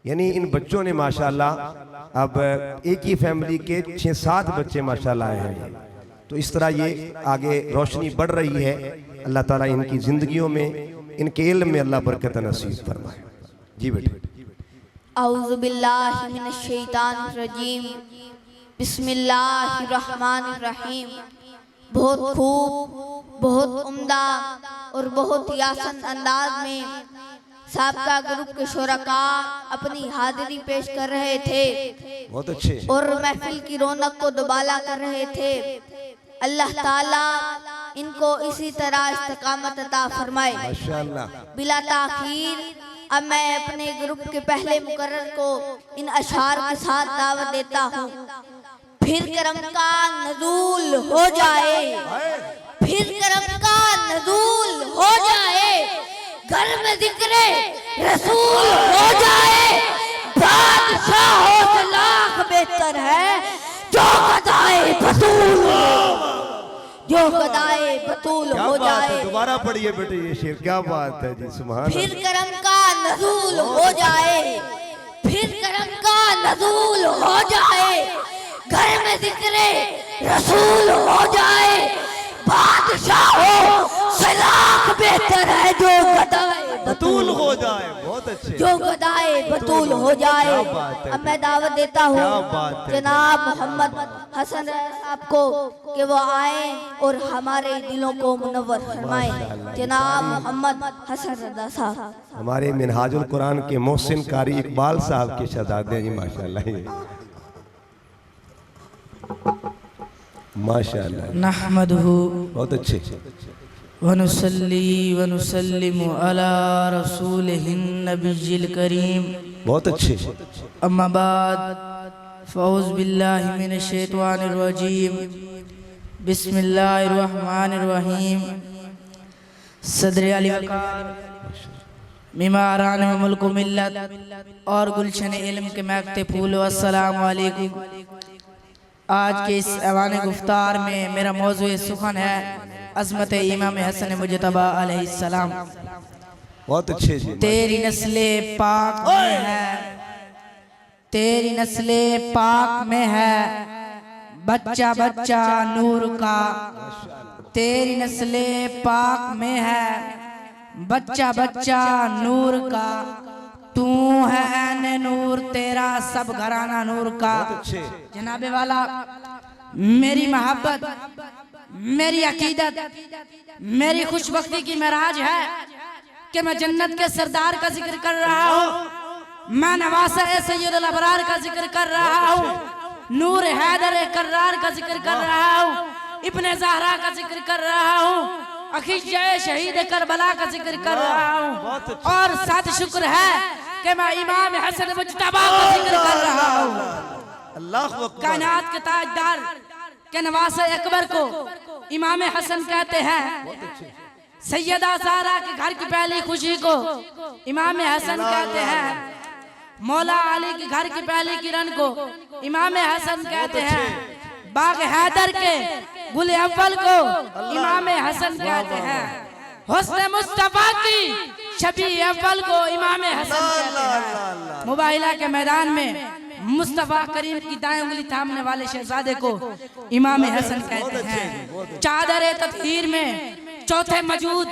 यानी इन बच्चों ने माशाल्लाह अब एक ही फैमिली के 6-7 बच्चे माशाल्लाह आए हैं। तो इस तरह ये आगे रोशनी बढ़ रही है। अल्लाह ताला इनकी जिंदगियों में, इनके इल्म में अल्लाह बरकत नसीब फरमाए। जी बेटे। औज़ु बिल्लाहि मिनश शैतानिर रजीम, बिस्मिल्लाहिर्रहमानिर्रहीम। बहुत खूब, बहुत उम्दा और बहुत ही आसान अंदाज में साबका ग्रुप के शुरका अपनी हाजिरी पेश कर रहे थे। बहुत अच्छे। और महफिल की रौनक को दुबाला कर रहे थे। अल्लाह ताला इनको इसी तरह इस्तिकामत अता फरमाए माशाअल्लाह। बिला ताखीर अब मैं अपने ग्रुप के पहले मुकर्रर को इन अशार के साथ दावत देता हूँ। फिर करम का नज़ूल हो जाए, फिर करम का नज़ूल हो जाए, घर में जिक्रे रसूल हो जाए। बादशाहों से लाख बेहतर है जो गदाए बतूल, जो गदाए बतूल हो जाए। दोबारा पढ़िए बेटे ये शेर, क्या बात है जी, सुभान। फिर करम का नज़ूल हो जाए, फिर करम का नज़ूल हो जाए, घर में जिक्रे रसूल हो जाए। बादशाहों से लाख बेहतर है जो गदाए बतूल हो जाए। बहुत अच्छे। जो गदाए बतूल हो जाए। अब मैं दावत देता हूँ जनाब मोहम्मद हसन साहब को कि वो आए और हमारे दिलों को मुनव्वर फरमाए। जनाब मोहम्मद हसन रज़ा साहब हमारे मिनहाजुल कुरान के मोहसिन कारी इकबाल साहब के शहजादे जी माशाल्लाह। माशाल्लाह। नहमदुहु बहुत अच्छे। वनुसल्ली वनुसल्लिमु अला रसूलिहिन नबिय्यिल करीम। बहुत अच्छे। अम्मा बाद फ़ऊज़ बिल्लाहि मिनश शैतानिर रजीम, बिस्मिल्लाहिर रहमानिर रहीम। सदर अली वक़ार मिमारान व मुल्क मिल्लत और गुलशन इल्म के महकते फूल। अस्सलामु अलैकुम। आज के इस ऐवान गुफ्तार में मेरा मौज़ू सुखन है अज़मत इमाम हसन मुजतबा अलैहिस्सलाम। बहुत अच्छे जी। तेरी नस्ले पाक में है, तेरी नस्ले पाक में है बच्चा बच्चा नूर का। तेरी नस्ले पाक में है बच्चा बच्चा नूर का। तू है ऐने नूर, तेरा सब घराना नूर का। जनाबे वाला मेरी मोहब्बत, मेरी अकीदत, मेरी खुशबख्ती की महराज है कि मैं जन्नत के सरदार का जिक्र कर रहा हूँ। मैं नवासा सैयदुल अबरार का जिक्र कर रहा हूँ। नूर हैदर कर्रार का जिक्र कर रहा हूँ। इब्ने ज़हरा का जिक्र कर रहा हूँ। अखीशे शहीद करबला का जिक्र कर रहा हूँ। और साथ शुक्र है कि मैं इमाम हसन मुजतबा का जिक्र कर रहा हूँ। अल्लाह अकबर। कायनात के ताजदार के नवासे अकबर को इमाम हसन कहते हैं। सैयदा ज़हरा के घर की पहली खुशी को इमाम हसन कहते हैं। मौला अली के घर की पहली किरण को इमाम हसन कहते हैं। बाग हैदर के गुल अव्वल को इमाम हसन कहते हैं। हुस्न मुस्तफा की शबी अव्वल को इमाम हसन कहते हैं। मुबाहिला के मैदान में मुस्तफा करीम की दाएं उंगली थामने वाले शहजादे को इमाम हसन कहते हैं। चादर तत्हीर में चौथे मौजूद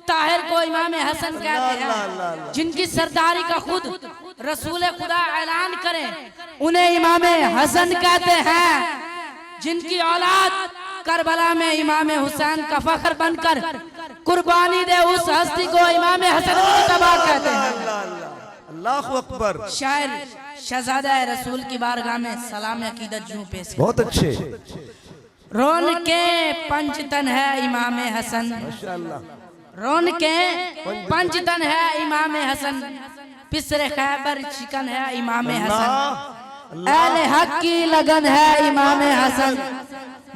ताहिर को इमाम हसन कहते हैं। जिनकी सरदारी का खुद रसूल खुदा ऐलान करें उन्हें इमाम हसन कहते हैं। जिनकी औलाद करबला में इमाम हुसैन का फख्र बनकर कुर्बानी दे उस हस्ती को इमाम हसन मुजतबा कहते हैं। अल्लाह अकबर। शायर शहजादा रसूल की बारगाह में सलाम अकीदत यूं पेश। बहुत अच्छे। रोन के पंचतन है इमाम हसन। रोन के पंचतन है इमाम हसन। पिसरे खैबर चिकन है इमाम हसन। अहले हक की लगन है इमाम हसन।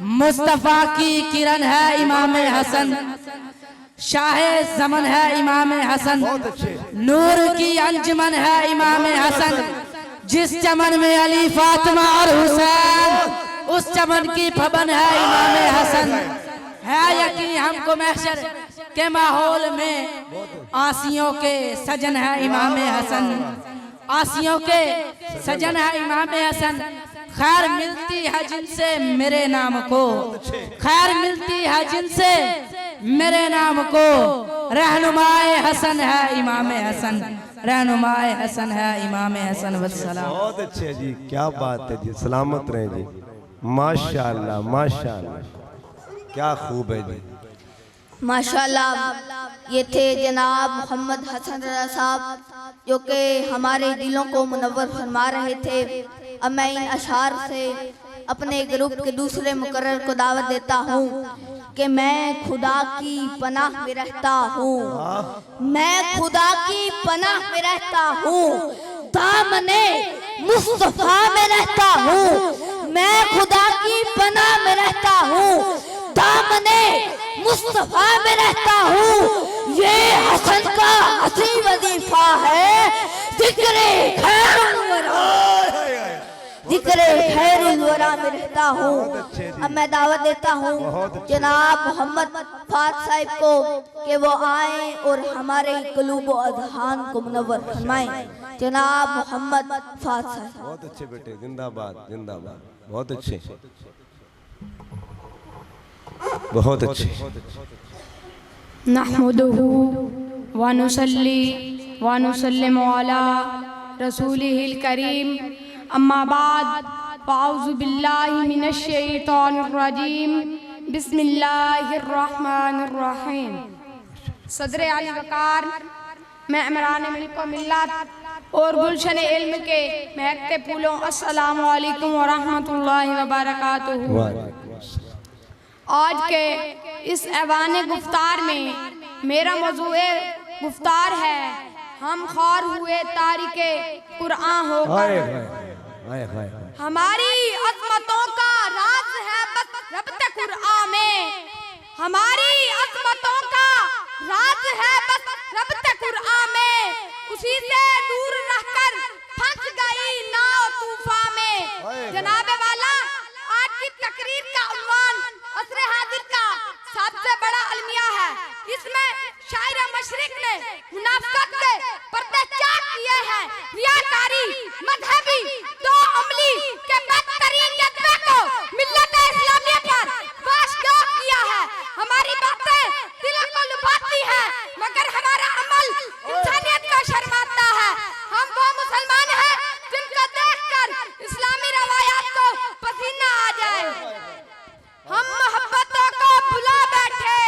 मुस्तफा की किरण है इमाम हसन। शाहे ज़मन है इमाम हसन। नूर की अंजमन है इमाम हसन। जिस चमन में अली फातिमा और हुसैन उस चमन की फबन है इमाम हसन। है यकीन हमको महशर के माहौल में आसियों के सजन है इमाम हसन। आसियों के सजन है इमाम हसन। खैर मिलती है जिनसे मेरे नाम को, खैर मिलती है जिनसे मेरे नाम को। रहनुमाए हसन है इमाम हसन, रहनुमाए हसन है इमाम हसन वस्सलाम। बहुत अच्छे जी, क्या बात है जी, सलामत रहे जी। माशाअल्लाह माशाअल्लाह, क्या खूब है जी। माशाल्लाह, ये थे जनाब मोहम्मद हसन रज़ा साहब जो कि हमारे दिलों को मुनव्वर फरमा रहे थे। अब मैं इन अशार से अपने ग्रुप के दूसरे मुकर्रर को दावत देता हूँ कि मैं खुदा की पनाह में रहता हूँ, मैं खुदा की पनाह में रहता हूँ, दामने मुस्तफा में रहता हूँ, मैं खुदा की पनाह में रहता हूँ, दामने मुस्तफा में रहता हूँ। ये हसन का हसी वजीफा है, जिक्रे खैरुल वरा, जिक्रे खैरुल वरा में रहता हूँ। अब मैं दावत देता हूँ जनाब मोहम्मद फात साहिब को कि वो आए और हमारे कुलूब व अज़हान को मुनव्वर फरमाएं। जनाब मोहम्मद फात साहिब। बहुत अच्छे बेटे, जिंदाबाद जिंदाबाद, बहुत अच्छे बहुत अच्छे। नहमदुहु व नुसल्ली व नुसल्लिमु अला रसूलिहिल करीम, अम्मा बाद, फाऊज़ु बिल्लाहि मिनश शैतानिर रजीम, बिस्मिल्लाहिर रहमानिर रहीम। सदर आली वकार, मैं इमरान मुल्क व मिल्लत और गुलशन इल्म के महकते फूलों, अस्सलामु अलैकुम व रहमतुल्लाहि व बरकातुहू। आज के इस ऐवान गुफ्तार में मेरा मौजूए गुफ्तार है, हम ख़ार हुए तारिके कुरान होकर। हमारी अज़मतों का राज है बस रब्ते कुरान में, हमारी अज़मतों का राज है बस रब्ते कुरान में, उसी से दूर रहकर फंस गई नाव तूफान में। जनाबे वाला, आज की तकरीर का उन्वान असर हाजिर का सबसे बड़ा अलमिया है। इसमें शायर मशरिक ने मुनाफिकत के पर्दे चाक किए हैं, रियाकारी, मजहबी, दो अमली के बदतरीन जज्बे को मिल्लत इस्लामिया पर वाशगाह किया है। हमारी बातें दिल को लुभाती हैं, मगर हमारा अमल इंसानियत को शर्माता है। हम वो मुसलमान हैं जिनको देखकर इस्लामी रवायात को पसीना आ जाए। हम मोहब्बतों को भुला बैठे,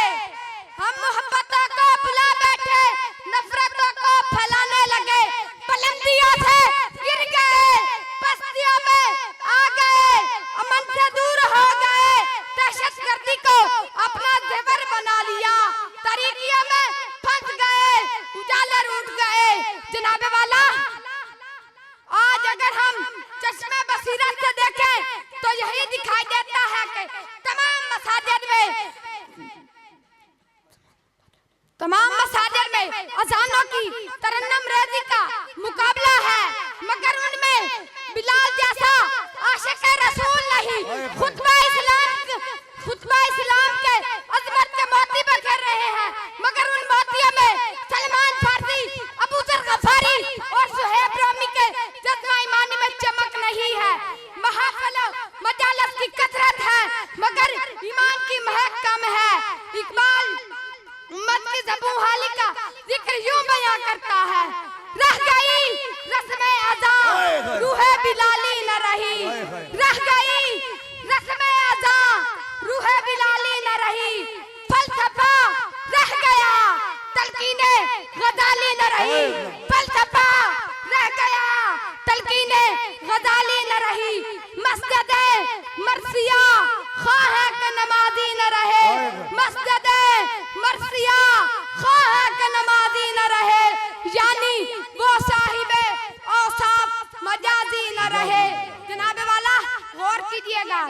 हम मोहब्बतों को भुला बैठे, नफरतों को फैलाने लगे, बुलंदियों से गिर गए, बस्तियों में आ गए, अमन से दूर हो गए, दहशतगर्दी को अपना जेवर बना लिया, तरीकियों में फंस गए, उजाले रूठ गए। जनाबे वाला, आज अगर हम चश्मे बसीरत से देखें तो यही दिखाई देता है कि तमाम मसाजिद में अज़ानों की तरन्नुम रेज़ी का मुकाबला है, मगर उनमें बिलाल जैसा आशिक़ रसूल नहीं। खुतबा इस्लाम के अज़मत के मोती बखेर रहे हैं, मगर उन मोतियों में सलमान फारसी, अबू ज़र गफ़ारी और सुहैब रोमी के जज्बा ईमानी में चमक नहीं है। महफ़िलों मजालिस की कसरत है, मगर ईमान की महक कम है। इकबाल उम्मत की ज़बून हाली का जिक्र यूं बयां करता है, रह गई रस्म अज़ा रूहे बिलाली न रही, रह गई रस्म अज़ा रूहे बिलाली न रही, फलसफा रह गया तलकीने गज़ाली न रही, फलसफा रह गया तलकीने गज़ाली न रही। मस्जिदे मरसिया ख्वाह के नमाज़ी न रहे, मस्जिदे मरसिया ख्वाह के नमाज़ी न रहे, यानी वो साहिबे औसाफ मजाजी न रहे। जनाबे वाला, गौर कीजिएगा,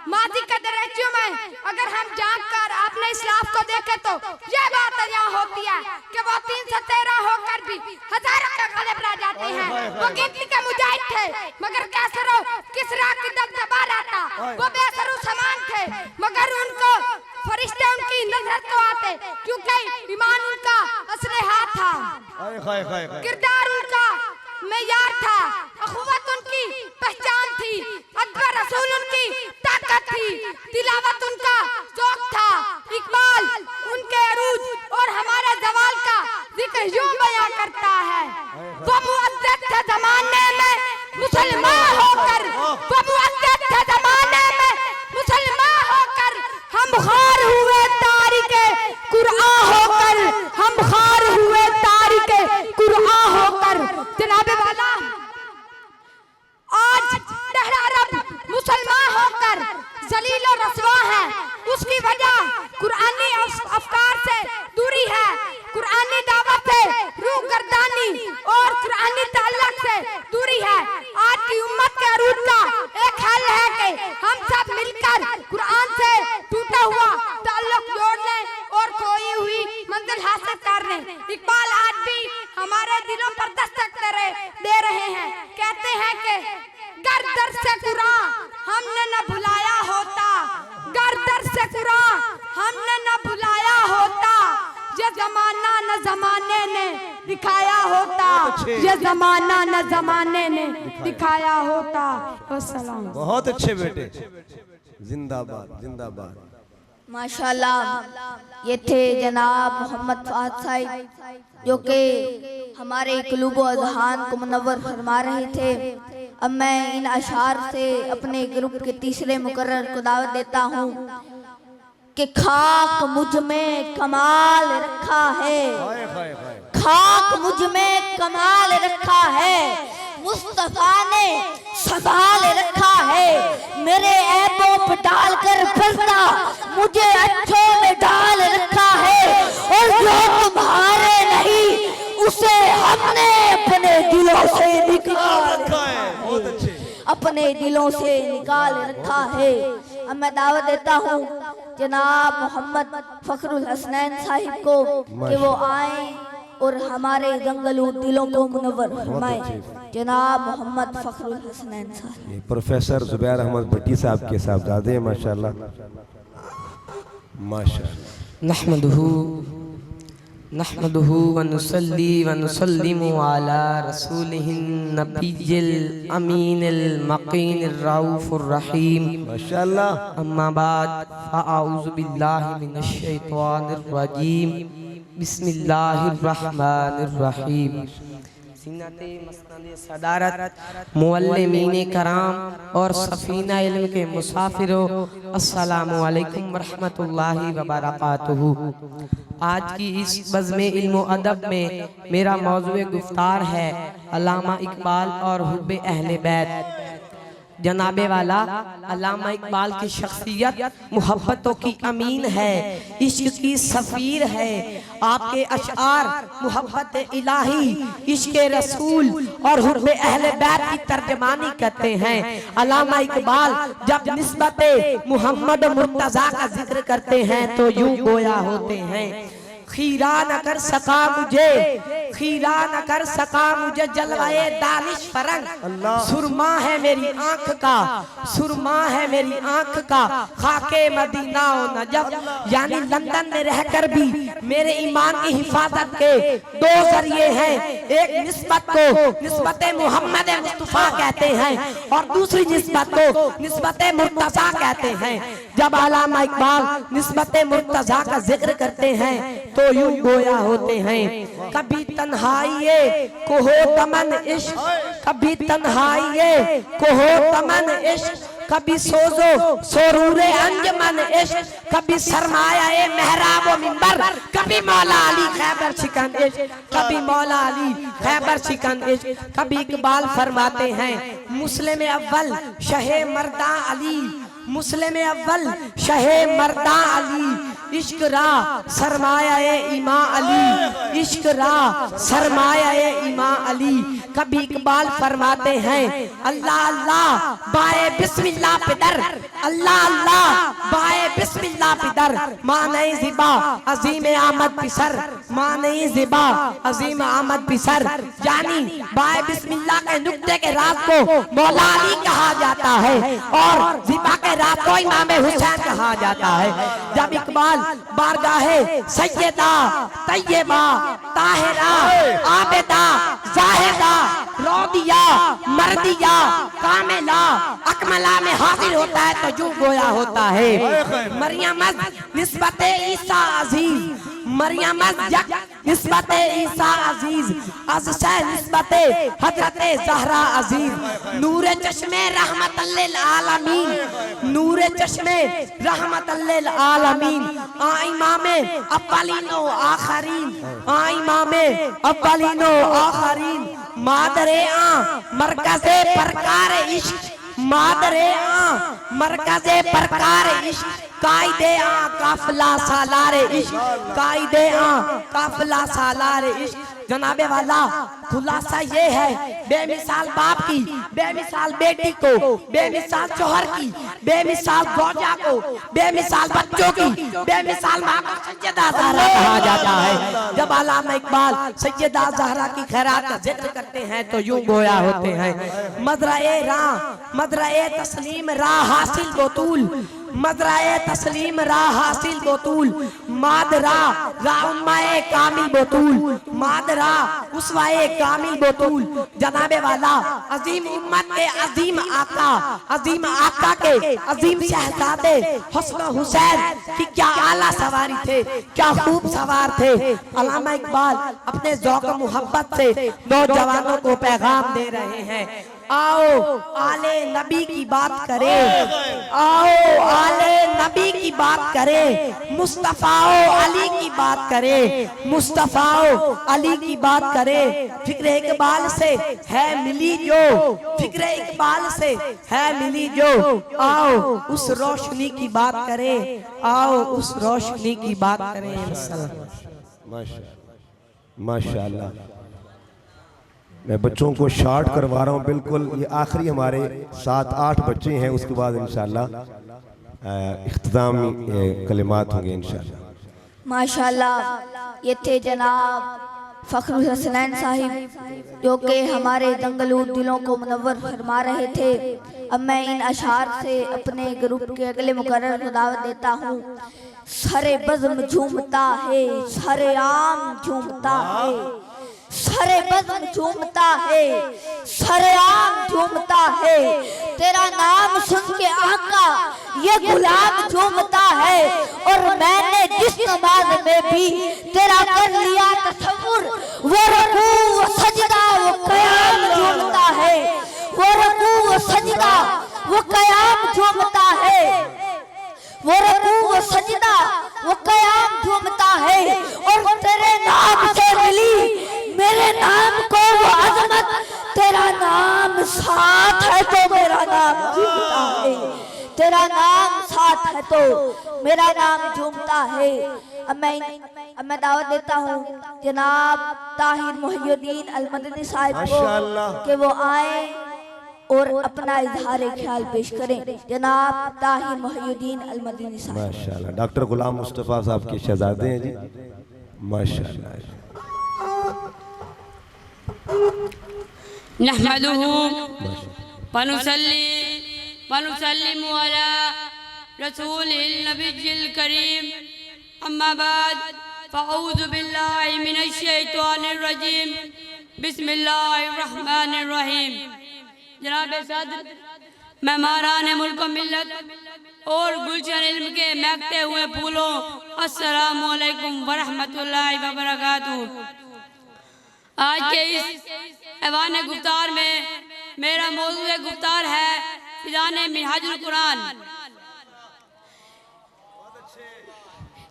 माजी के दरजों में अगर हम जांच कर आपने इस्लाफ को देखे तो ये बात यहाँ होती है कि वो 313 होकर भी हजारों के गले ला जाते हैं। वो गिनती के मुजाहिद थे, मगर कैसरो किसरा की दबदबा रहता, वो बेसरू समान थे, मगर उनको फरिश्ते उनकी नजर तो आते, क्योंकि ईमान उनका असले हाथ था, किरदार उनका मेयार था, अखुवत उनकी पहचान थी, अकबर रसूल उनकी ताकत थी, तिलावत उनका ज़ौक़ था, इकबाल उनके अरूज और हमारे ज़वाल का जिक्र यूं बयां करता है। वो मुअज़्ज़ज़ थे ज़माने में मुसलमान होकर, वो मुअज़्ज़ज़ थे ज़माने में मुसलमान होकर, हम खार हुए तारिके कुरआन होकर, हम खार हुए तारिके कुरआन होकर। जनाबे वाला आज लहरा रब मुसलमान होकर जलील और रसवा है, उसकी वजह कुरानी अफकार से दूरी है, कुरानी दावत से रूह गर्दानी और कुरानी ताल्लुक से दूरी है। आज की उम्मत के अरूज का एक हल है कि हम सब मिलकर कुरान से टूटा हुआ ताल्लुक जोड़ लें और खोई हुई मंजिल हासिल कर लें। इकबाल आज भी हमारे दिलों पर दस्तक दे रहे हैं, कहते हैं कि गर दर से कुरान हमने न भुलाया होता, गर दर से कुरान हमने न भुलाया होता, ये जमाना न जमाने ने दिखाया होता, ये जमाना न जमाने ने दिखाया होता। अस्सलाम। बहुत अच्छे बेटे, जिंदाबाद जिंदाबाद। माशाल्लाह, ये थे जनाब मोहम्मद फहद साहिब जो कि हमारे कुलूब व अज़हान को मुनव्वर फरमा रहे थे। अब मैं इन अशार से अपने ग्रुप के तीसरे मुकर्रर को दावत देता हूँ कि खाक मुझ में कमाल रखा है, खाक मुझ में कमाल रखा है, मुस्तफा ने संभाल रखा है, मेरे ऐबों पे डालकर फंसा मुझे अच्छों में डाल रखा है, और जो तुम्हारे नहीं उसे हमने अपने दिलों से निकाल रखा है, बहुत अच्छे, अपने दिलों से निकाल रखा है। अब मैं दावत देता हूँ जनाब मोहम्मद फखरुल हसनैन साहिब को कि वो आए और हमारे जंगलू दिलों को मुनव्वर फरमाए। जनाब मोहम्मद फखरुल हसनैन साहब। ये प्रोफेसर जुबैर अहमद भट्टी साहब के साहबजादे हैं, माशाल्लाह माशाल्लाह। नहमदुहु व नुसल्ली व नुसल्लिमु अला रसूलिहिन नबिय्यिल अमीनिल मकीनिर रऊफुर रहीम, माशाल्लाह। अम्मा बाद फ़अऊज़ु बिल्लाहि मिनश शैतानिर रजीम, बिस्मिल्लाहिर रहमानिर रहीम। सीनते मसनद सदारत मुअल्लिमीन कराम और सफीना इल्म के मुसाफिरों, अस्सलामु अलैकुम व रहमतुल्लाहि व बरकातुहू। आज की इस बज़्म इल्म अदब में मेरा मौज़ूए गुफ्तार है अल्लामा इकबाल और हुब्बे अहले बैत। जनाबे वाला अल्लामा इकबाल की शख्सियत मोहब्बतों की अमीन है, इश्क की सफ़ीर है। आपके अशआर मोहब्बत इलाही, इश्क रसूल और हुब्बे अहले बैत की तर्जमानी करते हैं। अल्लामा इकबाल जब निस्बते मोहम्मद मुर्तज़ा का जिक्र करते हैं तो यूं गोया होते हैं, खीरा न कर सका मुझे, खीरा न कर सका मुझे जलवाए दानिश फरंग, सुरमा है मेरी आंख का, सुरमा है मेरी आंख का, खाके मदीना और नजफ, यानी लंदन में रहकर भी मेरे ईमान की हिफाजत के दो जरिए हैं। एक निस्बत को निस्बत मोहम्मद मुस्तफा कहते हैं और दूसरी निस्बत को निस्बत मुर्तज़ा कहते हैं। जब अल्लामा इकबाल निस्बत मुर्तज़ा का जिक्र करते हैं तो यूं गोया होते हैं, कभी तन्हाइये को हो तमन इश्क, कभी तन्हाइये को हो तमन इश्क, कभी सोजो सोरूरे अंजमन इश्क, कभी सरमाया ए मेहराब व मिंबर, कभी मौला अली खैबर शिकन इश्क, कभी मौला अली खैबर शिकन इश्क। कभी इकबाल फरमाते हैं मुस्लिम अव्वल शहे मर्दा अली, मुस्लिम अव्वल शहे मर्दा अली, इश्क रा सरमाया इमां अली, इश्क रा सरमाया इमां अली। कभी इकबाल फरमाते हैं अल्लाह अल्लाह बाए बिस्मिल्लाह पिदर, अल्लाह अल्लाह बाए बिस्मिल्लाह पिदर, माने ज़िबा अजीम आमद पिसर, माने ज़िबा अजीम आमद पिसर, यानी बाए बिस्मिल्लाह के नुक्ते के रात को मौला अली कहा जाता है और ज़िबा के रात को इमाम हुसैन कहा जाता है। जब इकबाल बारगाहे सैयदा तैयबा ताहिरा आबिदा जाहिदा रौदिया मर्दिया कामिला अकमला में हाजिर होता है तो यूं गोया होता है। मरियम निस्बत ईसा अजीज, मरियम निस्बत ईसा अजीज, अज़शा निस्बत हजरत ज़हरा अजीज, नूर चश्मे रहमतल लिल आलमीन, नूर चश्मे रहमतल लिल आलमीन, आ इमामे अव्वलीनो आखरीन, आ इमामे अव्वलीनो आखरीन, मादरे आ मरकज़े परकार इश्क, मादरे आ मरकज़े परकार इश्क, कायदे आ काफिला सालारे इश्क, कायदे आ काफिला सालारे इश्क। जनाबे वाला खुलासा ये है, बेमिसाल बाप की, बेमिसाल बेटी को, बेमिसाल शोहर की, बेमिसाल गौजा को, बेमिसाल बच्चों की, बेमिसाल माँ को सैयदा ज़हरा कहा जाता है। जब अल्लामा इकबाल सैयदा ज़हरा की खैरात का जिक्र करते हैं तो यूं गोया होते हैं। मदराए राह मदराए तस्लीम राह हासिल बतूल, मदराए तस्लीम राह हासिल बतूल, मादरा राउम्माए कामिल बतूल, मादरा उसवाए कामिल बतूल। जनाबे वाला अजीम उम्मत के अजीम आका के अजीम शहजादे हुस्न हुसैन की क्या आला सवारी थे, क्या खूब सवार थे। अल्लामा इकबाल अपने ज़ौक़ मोहब्बत से नौजवानों को पैगाम दे रहे हैं, आओ आले नबी की बात करें, आओ आले नबी की बात करें, मुस्तफ़ाओ अली की बात करें, मुस्तफ़ाओ अली की बात करें। फिक्र इकबाल से है मिली जो, फिक्र इकबाल से है मिली जो, आओ उस रोशनी की बात करें, आओ उस रोशनी की बात करें। माशाअल्लाह। मैं बच्चों को शार्ट करवा रहा हूँ बिल्कुल, ये आखिरी हमारे 7-8 बच्चे हैं, उसके बाद इंशाअल्लाह इख्तितामी कलिमात होंगे इंशाअल्लाह। माशाअल्लाह। ये थे जनाब फ़ख्रुल हसनैन साहिब जो कि हमारे दंगलू दिलों को मुनव्वर फरमा रहे थे। अब मैं इन अशार से अपने ग्रुप के अगले मुकर्रर को दावत देता हूँ। सरे बज़्म झूमता है, सरे आम झूमता है, सरे बज़्म झूमता है, सरे आम झूमता है, तेरा नाम सुन के आका ये गुलाम झूमता है। और मैंने जिस नमाज में भी तेरा कर लिया तसव्वुर, वो रुकू वो सजदा वो क़याम झूमता है, वो रुकू वो सजदा वो क़याम झूमता है, वो रुकू वो सजदा वो क़याम झूमता है। और तेरे नाम से मिली मेरे नाम को वो अजमत, तेरा नाम साथ है तो मेरा नाम झूमता है, तेरा नाम साथ है तो मेरा नाम झूमता है। अब मैं दावत देता हूँ जनाब ताहिर मुहियुद्दीन अल मदनी साहिब को कि वो आए और अपना इजहार ख्याल पेश करें। जनाब ताहिर मुहियुद्दीन अल मदनी साहिब। माशाअल्लाह। डॉक्टर गुलाम मुस्तफ़ा साहब के शहजादे हैं जी, माशाअल्लाह। नहमदुहु व नुसल्लिमु अला रसूलिल नबिय्यिल करीम, अम्मा बाद फ़अऊज़ु बिल्लाहि मिनश शैतानिर रजीम, बिस्मिल्लाहिर रहमानिर रहीम। जनाब सदर, मेहमानान मुल्क मिल्लत और गुलशन इल्म के महकते हुए फूलों, अस्सलामु अलैकुम व रहमतुल्लाहि व बरकातुहू। आज के इस ऐवान गुफ्तार में मेरा मौजूद गुफ्तार है फिजान मिनहाजुल कुरान।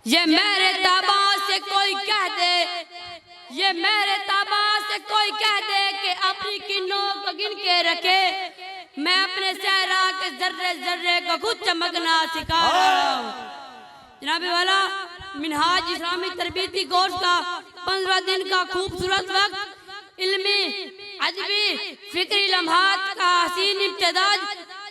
ये मेरे ताबा से कोई कह दे, ये मेरे ताबा से कोई कह दे कि अपनी किन्नों को गिन के रखे, मैं अपने सहरा के जर्रे जर्रे को खुद चमकना सिखा रहा हूँ। जनाबे वाला मिनहाज इस्लामी तरबीती कोर्स का 15 दिन का खूबसूरत वक्त इल्मी अदबी फिक्री लम्हात का हसीन इम्तिदाज,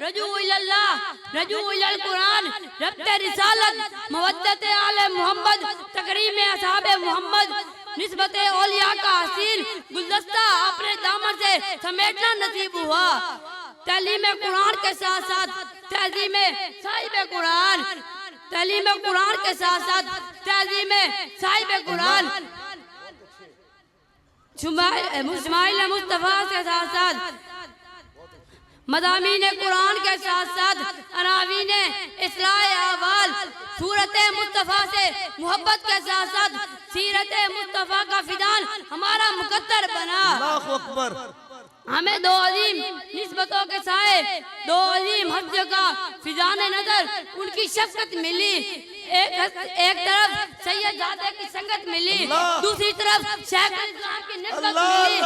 रजू इल्लाह रजू इल्ल कुरान, रब्ते रिसालत, मवद्दत आले मोहम्मद, तकरीम असहाबे मोहम्मद, निस्बत औलिया का हसीन गुलदस्ता अपने दामन से समेटना नसीब हुआ। तालीम कुरान के साथ साथ तहजीम साहिब कुरान, तालीम कुरान के साथ साथ तहजीम साहिब कुरान। इस्माइल मुस्तफ़ा के साथ साथ मदामीन कुरान के साथ साथ अनावीन इस्लाह अहवाल सूरत मुस्तफ़ा से मोहब्बत के साथ साथ सीरत मुस्तफ़ा का फिदान हमारा मुकद्दर बना। अल्लाहु अकबर। हमें दो अजीम निस्बतों के साए, दो अजीम हस्तियों का फिजान नजर उनकी शफ़क़त मिली। एक तरफ सैयद जादे की संगत मिली, दूसरी तरफ शेख इस्लाम की निस्बत मिली।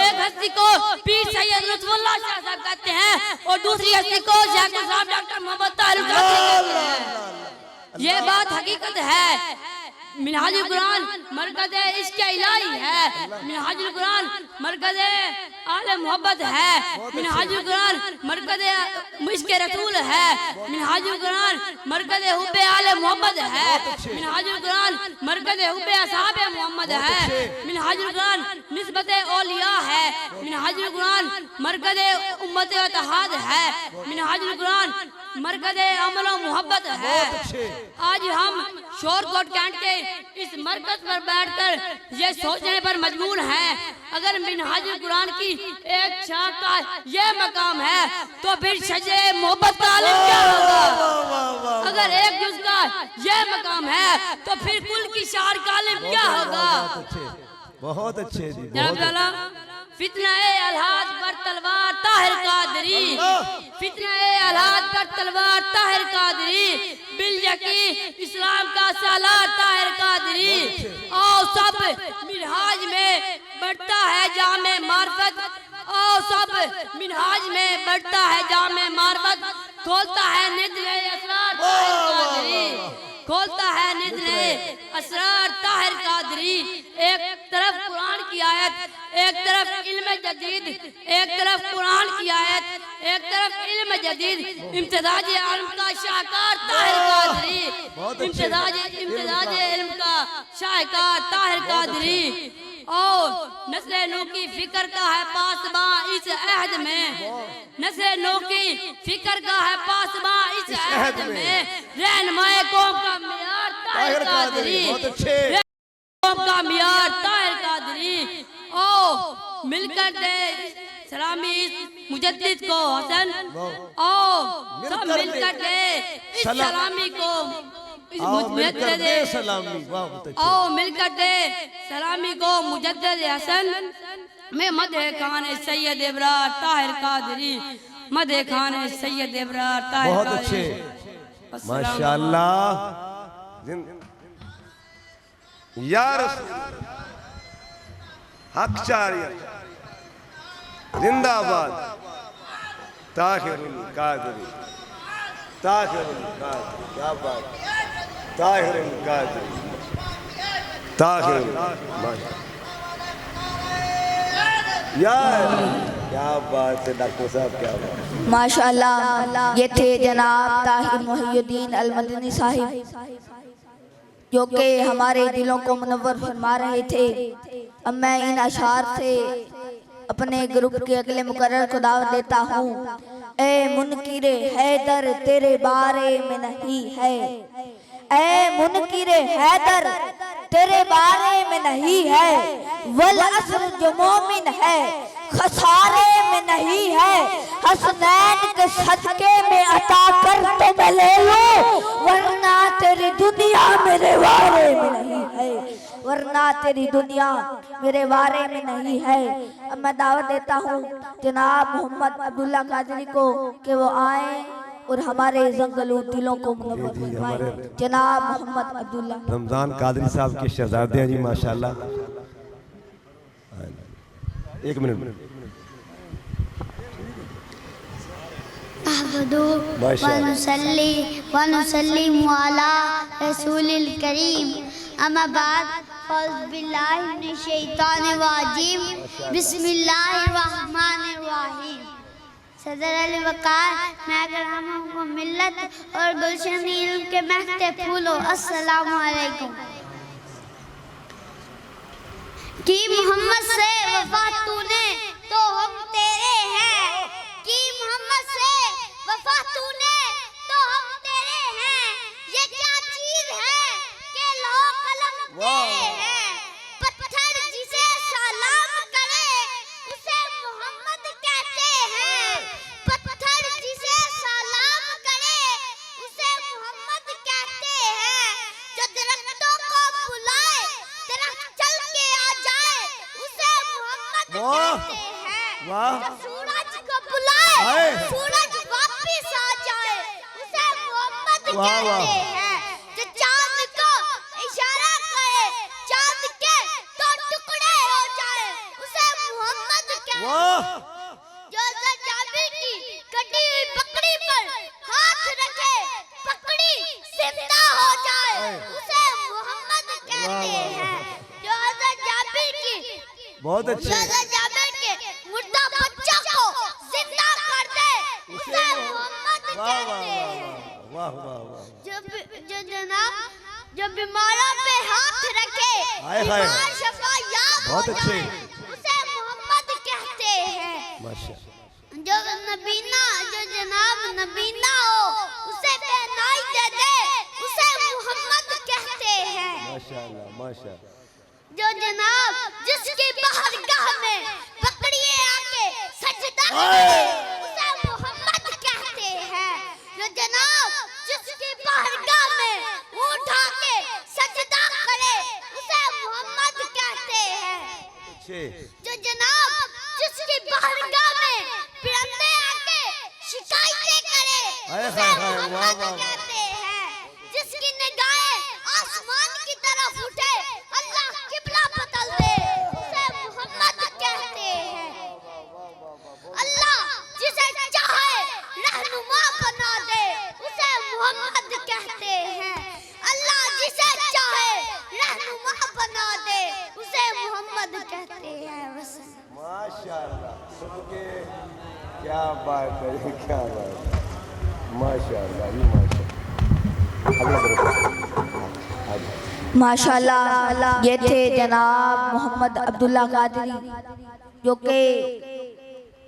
एक हस्ती को पीर सैयद लुत्फुल्लाह शाह साहब कहते हैं और दूसरी हस्ती को शेख साहब डॉक्टर मोहम्मद तारिक कहते हैं। ये बात हकीकत है। मिनहाजुल कुरान मरकज़ इश्क़ इलाही है, मिनहाजुल कुरान मरकज़ आले मोहब्बत है, मिनहाजुल कुरान मरकज़ इश्क़ रसूल है, मिनहाजुल कुरान मरकज़ हुब्बे आले मोहब्बत है, मिनहाजुल कुरान मरकज़ हुब्बे असहाबे मोहम्मद है, मिनहाजुल कुरान निस्बत औलिया है, मिनहाजुल कुरान मरकज़ उम्मत इत्तेहाद है, मिनहाजुल कुरान मरकज़ अमल और मोहब्बत है। आज हम शोरकोट कैंट के इस मरकज पर बैठकर ये सोचने पर मजबूर हैं, अगर मिनहाजुल कुरान की एक शाख का ये मकाम है तो फिर शजरे मोहब्बत का आलिम क्या होगा। अगर एक जुज़ का ये मकाम है तो फिर कुल की शार का आलिम क्या होगा। बहुत अच्छे जी। फितनाए अलहाद पर तलवार ताहिर कादरी, फितनाए अलहाद पर तलवार ताहिर कादरी, बिल यकी इस्लाम का सालार ताहिर कादरी। और सब मिनहाज में बढ़ता है जामे मार्फत, और सब मिनहाज में बढ़ता है जामे मार्फत, खोलता है निद्रे असरार ताहिर कादरी, खोलता है निद्रे असरार ताहिर कादरी। एक तरफ कुरान की आयत, एक तरफ इल्म जदीद, एक तरफ कुरान की आयत, एक तरफ इल्म जदीद, इम्तिजाज इल्म का शाहकार ताहिर कादरी, इम्तिजाज इल्म का शाहकार ताहिर कादरी। और नस्ल नू की फिक्र का है पासबा इस अहद में, नस्ल नू की फिक्र का है पासबा इस अहद में, रहनुमाए कौम का मियार ताहिर कादरी, कौम का मियार ताहिर कादरी। ओ मिलकर दे सलामी मुजद्दिद को हसन, ओ सब मिलकर दे इस सलामी को मुजद्दिद सलामी, ओ मिलकर दे सलामी को मुजद्दिद हसन में मदह खान सैयद इब्रार ताहिर कादरी, मदह खान सैयद इब्रार ताहिर कादरी। बहुत अच्छे माशाअल्लाह। यार हकचार्य जिंदाबाद। ताहिरुल कादरी, ताहिरुल कादरी, क्या बात, ताहिरुल कादरी, ताहिरुल यार क्या बात है डॉक्टर साहब, क्या बात। माशाअल्लाह, ये थे जनाब ताहिर मोहिउद्दीन अल मदनी साहिब, जो कि हमारे दिलों को मुनव्वर फरमा रहे थे। अब मैं इन अशार से अपने ग्रुप के अगले मुकर्रर को दावत देता हूँ। ए मुनकिरे हैदर तेरे बारे में नहीं है, ए मुनकिरे हैदर तेरे बारे में नहीं है, वल असर जो मोमिन है खसारे में नहीं है, हसनैन के सदके में अता कर तो मैं ले लूं, वरना तेरी दुनिया मेरे बारे में नहीं है, वरना तेरी दुनिया मेरे बारे में नहीं है। अब मैं दावत देता हूँ जनाब मोहम्मद अब्दुल्ला कादरी को कि वो आए और हमारे जंगलू दिलों को मुनव्वर फरमाएं। जनाब मोहम्मद अब्दुल्ला रमजान कादरी साहब के शहजादे हैं जी माशाल्लाह। एक मिनट। अहमदु व नुसल्ली व नुसल्लिमु अला रसूलिल करीम, अम्मा बाद, औज़ु बिल्लाहि मिनश शैतानिर रजीम, बिस्मिल्लाहिर रहमानिर रहीम। सदर अल वकार, मैं ग्रामों को मिल्लत और गुलशन इल्म के महते फूलो, अस्सलामु अलैकुम। कि मोहम्मद से वफा तूने तो हम तेरे हैं, कि मोहम्मद से वफा तूने तो हम तेरे हैं, ये क्या चीज है कि लो कलम तेरे हैं, पत्थर जिसे सलाम सूरज वापिस आ जाए उसे मोहम्मद कहते हैं। जो चांद को इशारा करे चांद के तो टुकड़े हो जाए उसे मोहम्मद कहते हैं। जो जाबिर की कटी हुई पकड़ी पर हाथ रखे पकड़ी जिंदा हो जाए उसे मोहम्मद कहते हैं। जो जाबिर की बहुत अच्छे जाबिर के मुर्दा बच्चा को जिंदा कर दे उसे मोहम्मद कहते हैं। वाह वाह वाह जो जनाब जो बीमारों पे हाथ रखे बीमार शफा याब हो बहुत अच्छे जाए उसे मोहम्मद कहते हैं। माशाअल्लाह जो नबीना जो जनाब नबीना हो उसे पहनाई दे दे उसे मोहम्मद कहते हैं। माशाअल्लाह माशाअल्लाह जो जनाब जिसकी बारगाह में पकड़िए आके सजदा करे उसे मोहम्मद कहते हैं। जो जनाब जिसकी बारगाह में उठा के सजदा करे उसे मोहम्मद कहते हैं। अच्छे जो जनाब जिसकी बारगाह में पिरंदे आके शिकायतें करे उसे मोहम्मद कहते हैं। जिसकी निगाहें आसमान की तरफ उठे अल्लाह किबला बदल दे उसे मोहम्मद कहते हैं। अल्लाह जिसे चाहे रहनुमा बना दे उसे मोहम्मद कहते हैं। अल्लाह जिसे चाहे रहनुमा बना दे उसे मोहम्मद कहते हैं। बस माशाअल्लाह सबके क्या बात है क्या बात माशाअल्लाह ये माशाल्लाह ये थे जनाब मोहम्मद अब्दुल्ला कादरी जो कि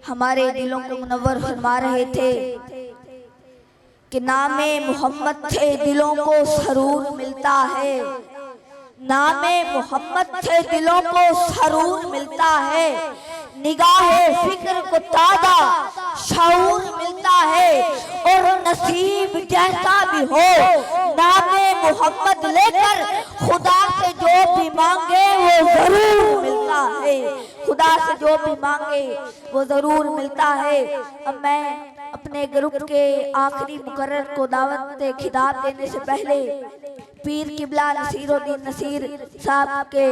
हमारे दिलों को मुनव्वर फरमा रहे थे कि नामे मोहम्मद से दिलों को सरूर मिलता है। नामे मोहम्मद से दिलों को सरूर मिलता है। निगाहे फिक्र को ताज़ा शऊर मिलता है। और नसीब जैसा भी हो नामे मोहम्मद लेकर खुदा से जो भी मांगे वो जरूर मिलता है। खुदा से जो भी मांगे वो जरूर मिलता है। अब मैं अपने ग्रुप के आखिरी मुकर्रर को दावत खिताब देने से पहले पीर किबला नसीरुद्दीन नसीर साहब के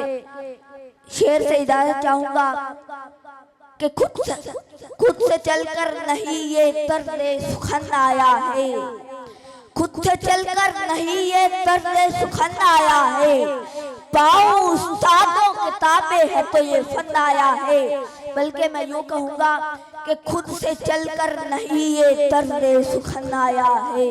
शेर से इजाजत चाहूंगा कि खुद से चलकर नहीं ये तर्ज़ सुखन आया है। खुद से चलकर नहीं ये तर्ज़ सुखन आया है। पाओ उस्तादों किताबें है तो ये फन आया है। बल्कि मैं यूं कहूँगा कि खुद से चलकर नहीं ये तर्ज़ सुखन आया है।